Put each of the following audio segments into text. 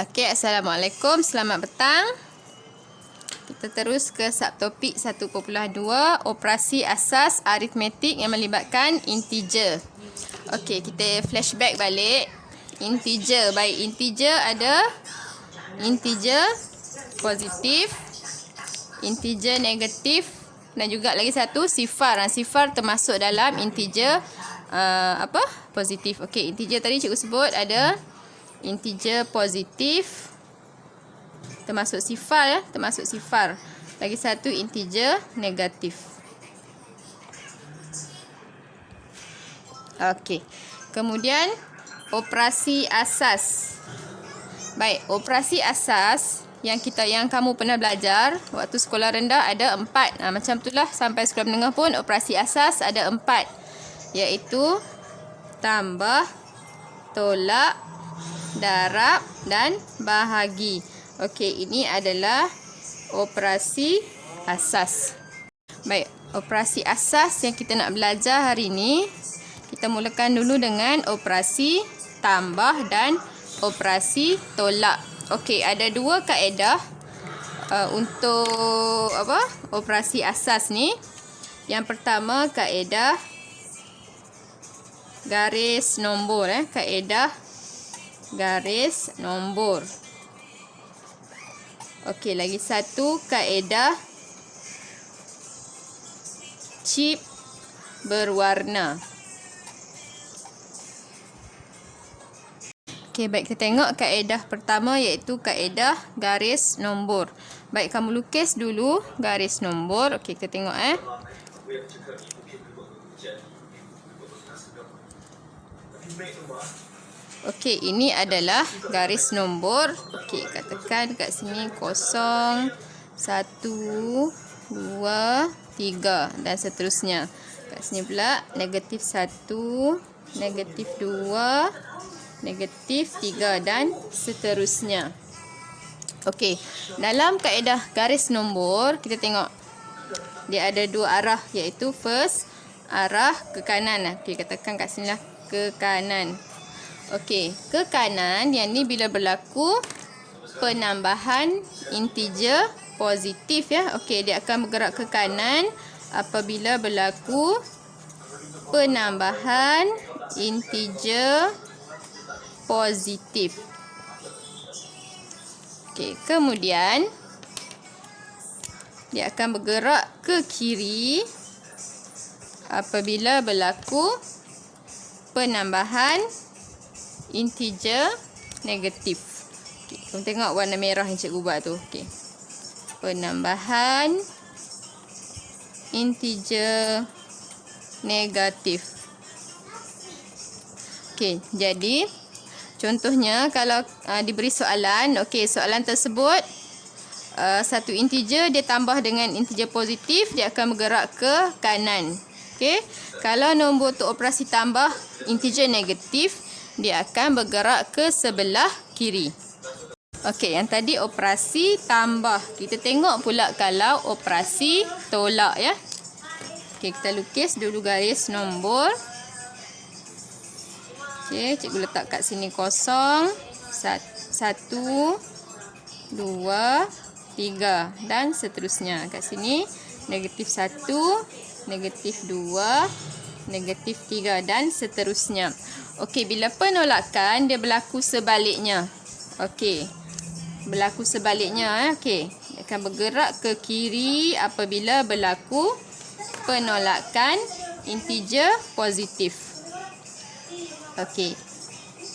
Okey, Assalamualaikum. Selamat petang. Kita terus ke subtopik 1.2, operasi asas aritmetik yang melibatkan integer. Okey, kita flashback balik. Integer, baik, integer ada integer positif, integer negatif dan juga lagi satu sifar. Sifar termasuk dalam integer positif. Okey, integer tadi cikgu sebut ada integer positif termasuk sifar ya, termasuk sifar. Lagi satu integer negatif. Okey. Kemudian operasi asas. Baik, operasi asas yang kamu pernah belajar waktu sekolah rendah ada 4. Macam itulah sampai sekolah menengah pun operasi asas ada 4. Iaitu tambah, tolak, darab dan bahagi. Okey, ini adalah operasi asas. Baik, operasi asas yang kita nak belajar hari ini, kita mulakan dulu dengan operasi tambah dan operasi tolak. Okey, ada dua kaedah untuk operasi asas ni. Yang pertama kaedah garis nombor, kaedah garis nombor. Okey, lagi satu kaedah chip berwarna. Okey, baik, kita tengok kaedah pertama iaitu kaedah garis nombor. Baik, kamu lukis dulu garis nombor. Okey, kita tengok Okey, ini adalah garis nombor. Okey, katakan kat sini 0, 1, 2, 3 dan seterusnya. Kat sini pula negatif 1, negatif 2, negatif 3 dan seterusnya. Okey, dalam kaedah garis nombor kita tengok dia ada dua arah iaitu first arah ke kanan. Okey, katakan kat sinilah ke kanan. Okey, ke kanan yang ni bila berlaku penambahan integer positif ya. Okey, dia akan bergerak ke kanan apabila berlaku penambahan integer positif. Okey, kemudian dia akan bergerak ke kiri apabila berlaku penambahan integer negatif. Okey, kamu tengok warna merah yang cikgu buat tu. Okey. Penambahan integer negatif. Okey, jadi contohnya kalau diberi soalan, okey, soalan tersebut satu integer dia tambah dengan integer positif, dia akan bergerak ke kanan. Okey, kalau nombor tu operasi tambah integer negatif, dia akan bergerak ke sebelah kiri. Okey, yang tadi operasi tambah. Kita tengok pula kalau operasi tolak ya. Okey, kita lukis dulu garis nombor. Okey, cikgu letak kat sini 0, 1, 2, 3 dan seterusnya. Kat sini negatif 1, negatif 2, negatif 3 dan seterusnya. Okey, bila penolakan dia berlaku sebaliknya. Okey, berlaku sebaliknya. Okey, dia akan bergerak ke kiri apabila berlaku penolakan integer positif. Okey,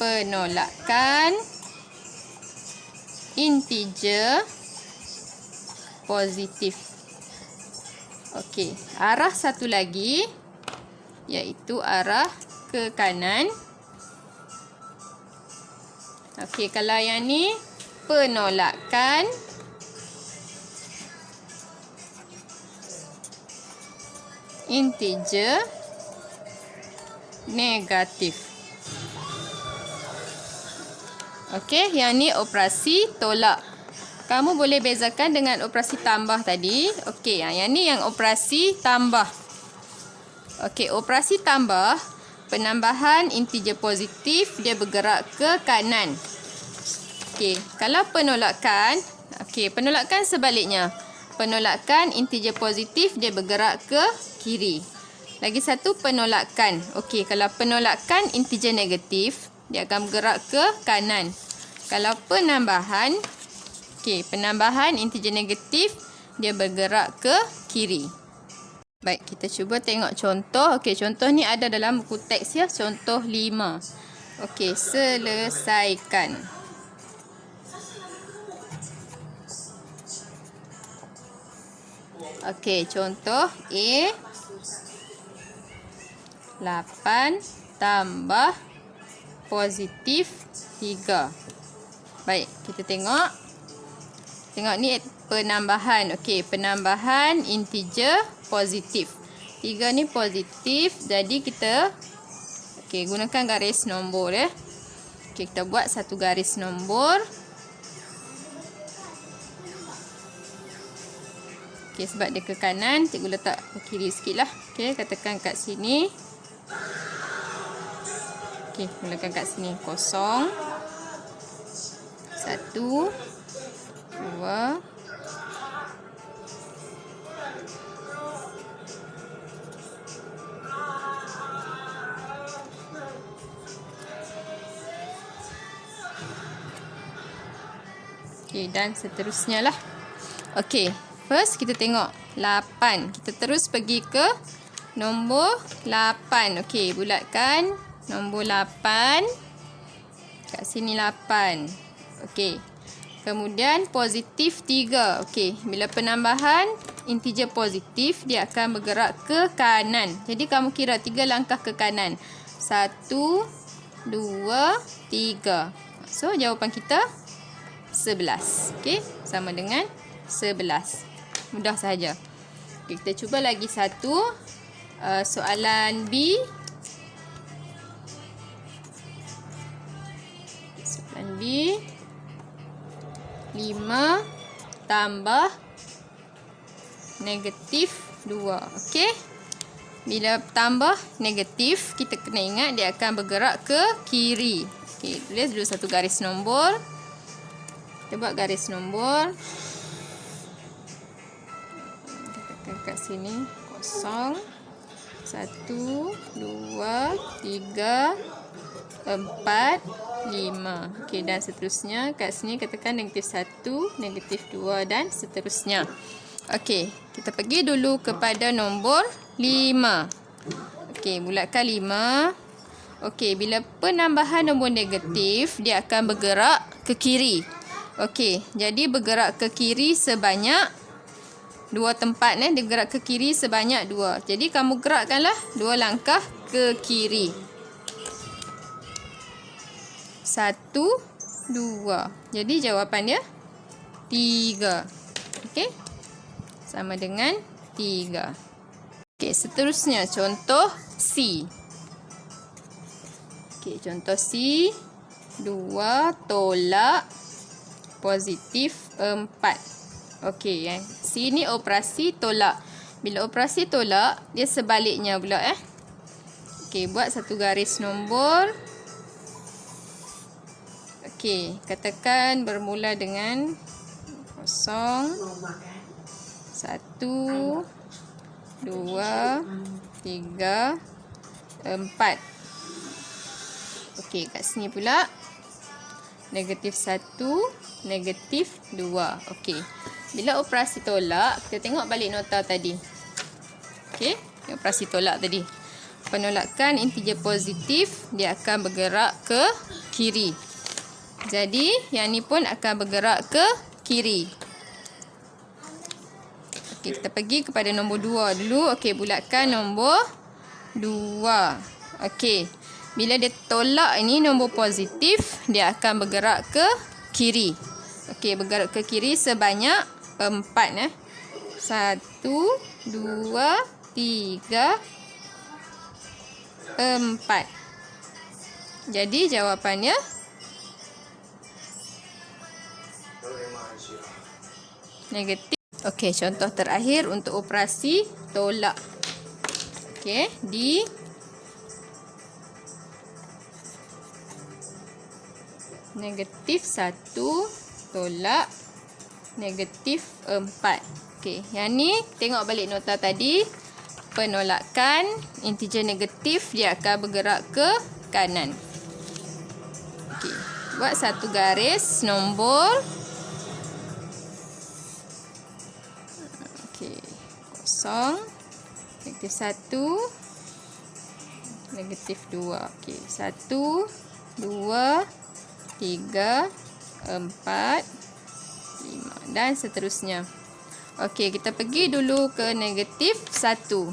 penolakan integer positif. Okey, arah satu lagi iaitu arah ke kanan. Okey, kalau yang ni penolakan integer negatif. Okey, yang ni operasi tolak. Kamu boleh bezakan dengan operasi tambah tadi. Okey, yang ni yang operasi tambah. Okey, operasi tambah, penambahan integer positif dia bergerak ke kanan. Okey, kalau penolakan, penolakan sebaliknya. Penolakan integer positif dia bergerak ke kiri. Lagi satu penolakan. Okey, kalau penolakan integer negatif, dia akan bergerak ke kanan. Kalau penambahan, penambahan integer negatif, dia bergerak ke kiri. Baik, kita cuba tengok contoh. Okey, contoh ni ada dalam buku teks ya. Contoh 5. Okey, selesaikan. Okey, contoh A. 8 tambah positif 3. Baik, kita tengok. Tengok ni penambahan. Okey, penambahan integer positif. 3 ni positif. Jadi kita gunakan garis nombor ya. Okey, kita buat satu garis nombor. Okey, sebab dia ke kanan, cikgu letak ke kiri sikit lah. Okey, katakan kat sini. Okey, mulakan kat sini. 0, 1, 2, 3. Dan seterusnya lah. Okey, first kita tengok 8. Kita terus pergi ke nombor 8. Okey, bulatkan nombor 8. Kat sini 8. Okey. Kemudian positif 3. Okey, bila penambahan integer positif, dia akan bergerak ke kanan. Jadi kamu kira 3 langkah ke kanan. 1, 2, 3. So jawapan kita 11. Okey, sama dengan 11. Mudah sahaja. Okey, kita cuba lagi satu. Soalan B. Soalan B. 5 tambah negatif 2. Okey. Bila tambah negatif, kita kena ingat dia akan bergerak ke kiri. Okey, tulis dulu satu garis nombor. Kita buat garis nombor. Tekan kat sini. 0, 1, 2, 3, 4, 5. Okey, dan seterusnya. Kat sini katakan negatif 1, negatif 2 dan seterusnya. Okey, kita pergi dulu kepada nombor 5. Okey, bulatkan 5. Okey, bila penambahan nombor negatif, dia akan bergerak ke kiri. Okey, jadi bergerak ke kiri sebanyak 2 tempat. Dia bergerak ke kiri sebanyak 2. Jadi kamu gerakkanlah 2 langkah ke kiri. 1, 2. Jadi jawapan dia 3. Okey. Sama dengan 3. Okey, seterusnya contoh C. Okey, contoh C. 2 tolak positif 4. Okey, C ni operasi tolak. Bila operasi tolak, dia sebaliknya pula Okey, buat satu garis nombor. Okey, katakan bermula dengan 0, 1, 2, 3, 4. Okey, kat sini pula negatif 1, negatif 2. Okey. Bila operasi tolak, kita tengok balik nota tadi. Okey, operasi tolak tadi. Penolakan integer positif, dia akan bergerak ke kiri. Jadi, yang ni pun akan bergerak ke kiri. Okey, kita pergi kepada nombor 2 dulu. Okey, bulatkan nombor 2. Okey. Bila dia tolak ini nombor positif, dia akan bergerak ke kiri. Okey, bergerak ke kiri sebanyak 4. 1, 2, 3, 4. Jadi jawapannya negatif. Okey, contoh terakhir untuk operasi tolak. Okey, Negatif 1 tolak negatif 4. Okey, yang ni tengok balik nota tadi. Penolakan integer negatif dia akan bergerak ke kanan. Okey, buat satu garis nombor. Okey, kosong. Negatif 1. Negatif 2. Okey, 1, 2, 3, 4, 5 dan seterusnya. Okey, kita pergi dulu ke negatif 1.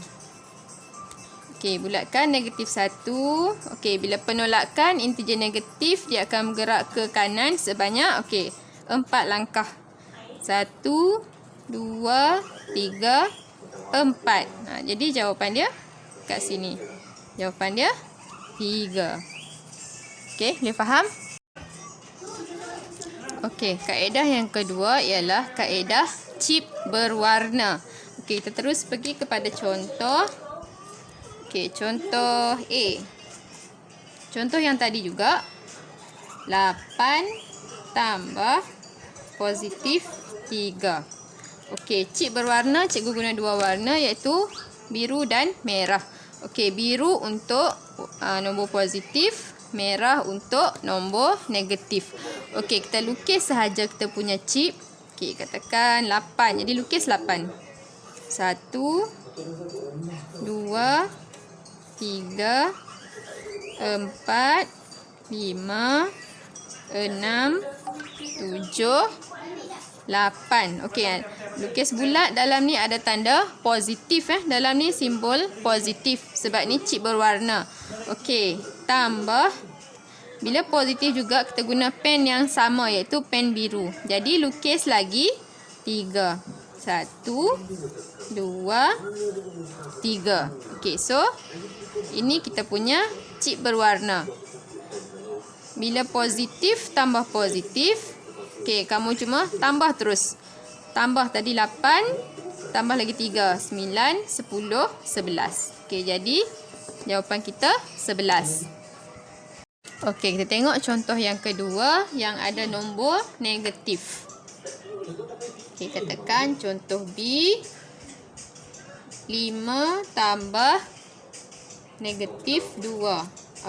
Okey, bulatkan negatif 1. Okey, bila penolakan integer negatif, dia akan bergerak ke kanan sebanyak 4 langkah. 1, 2, 3, 4. Jadi jawapan dia kat sini. Jawapan dia 3. Okey, boleh faham? Okey, kaedah yang kedua ialah kaedah chip berwarna. Okey, kita terus pergi kepada contoh. Okey, contoh A. Contoh yang tadi juga. 8 tambah positif 3. Okey, chip berwarna, cikgu guna dua warna iaitu biru dan merah. Okey, biru untuk nombor positif, merah untuk nombor negatif. Okey, kita lukis sahaja kita punya chip. Okey, katakan 8. Jadi lukis 8. 1, 2, 3, 4, 5, 6, 7, 8. Okey, lukis bulat, dalam ni ada tanda positif. Dalam ni simbol positif sebab ni chip berwarna. Okey, tambah. Bila positif juga kita guna pen yang sama iaitu pen biru. Jadi lukis lagi 3. 1, 2, 3. Okey, so ini kita punya chip berwarna. Bila positif tambah positif, okey, kamu cuma tambah terus. Tambah tadi 8, tambah lagi 3, 9, 10, 11. Okey, jadi jawapan kita 11. Okey, kita tengok contoh yang kedua yang ada nombor negatif. Okey, katakan contoh B. 5 tambah negatif 2.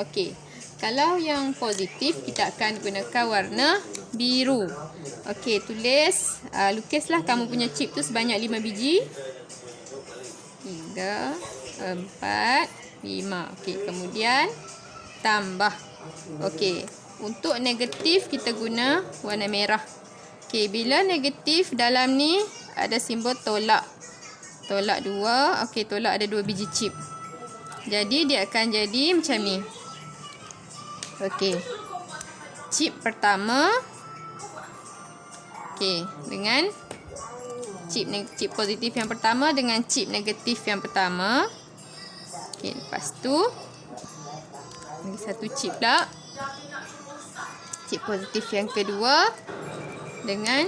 Okey, kalau yang positif kita akan gunakan warna biru. Okey, tulis, lukislah kamu punya chip tu sebanyak 5 biji. 3, 4, 5. Okey, kemudian tambah. Okey, untuk negatif kita guna warna merah. Okey, bila negatif dalam ni ada simbol tolak. Tolak 2. Okey, tolak ada 2 biji chip. Jadi dia akan jadi macam ni. Okey, chip pertama. Okey, dengan chip positif yang pertama dengan chip negatif yang pertama. Okey, lepas tu lagi satu chip pula. Chip positif yang kedua dengan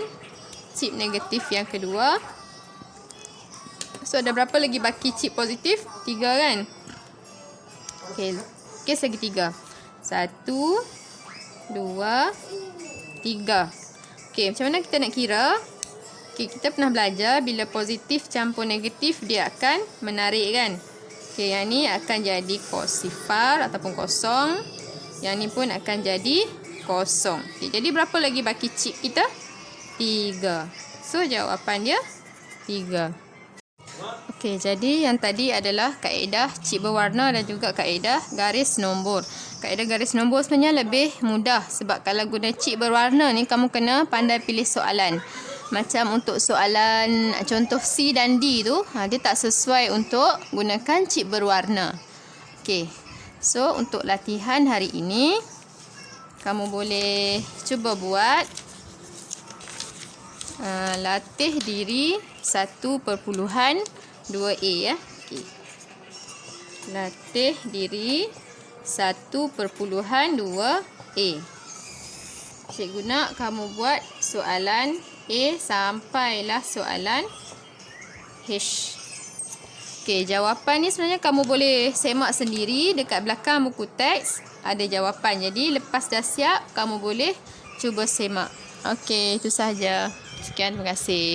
chip negatif yang kedua. So ada berapa lagi baki chip positif? 3 kan? Okey, lukis lagi 3. 1, 2, 3. Okey, macam mana kita nak kira? Okey, kita pernah belajar bila positif campur negatif dia akan menarik kan? Okey, yang ni akan jadi sifar ataupun kosong. Yang ni pun akan jadi kosong. Okey, jadi berapa lagi baki chip kita? 3. So jawapan dia 3. Okey, jadi yang tadi adalah kaedah chip berwarna dan juga kaedah garis nombor. Kaedah garis nombor sebenarnya lebih mudah sebab kalau guna chip berwarna ni kamu kena pandai pilih soalan. Macam untuk soalan contoh C dan D tu, dia tak sesuai untuk gunakan chip berwarna. Okey, so untuk latihan hari ini kamu boleh cuba buat latih diri 1.2a ya. Okey, latih diri 1.2a. Cikgu nak kamu buat soalan A sampailah soalan H. Okey, jawapan ni sebenarnya kamu boleh semak sendiri dekat belakang buku teks ada jawapan. Jadi lepas dah siap kamu boleh cuba semak. Okey, itu sahaja. Sekian, terima kasih.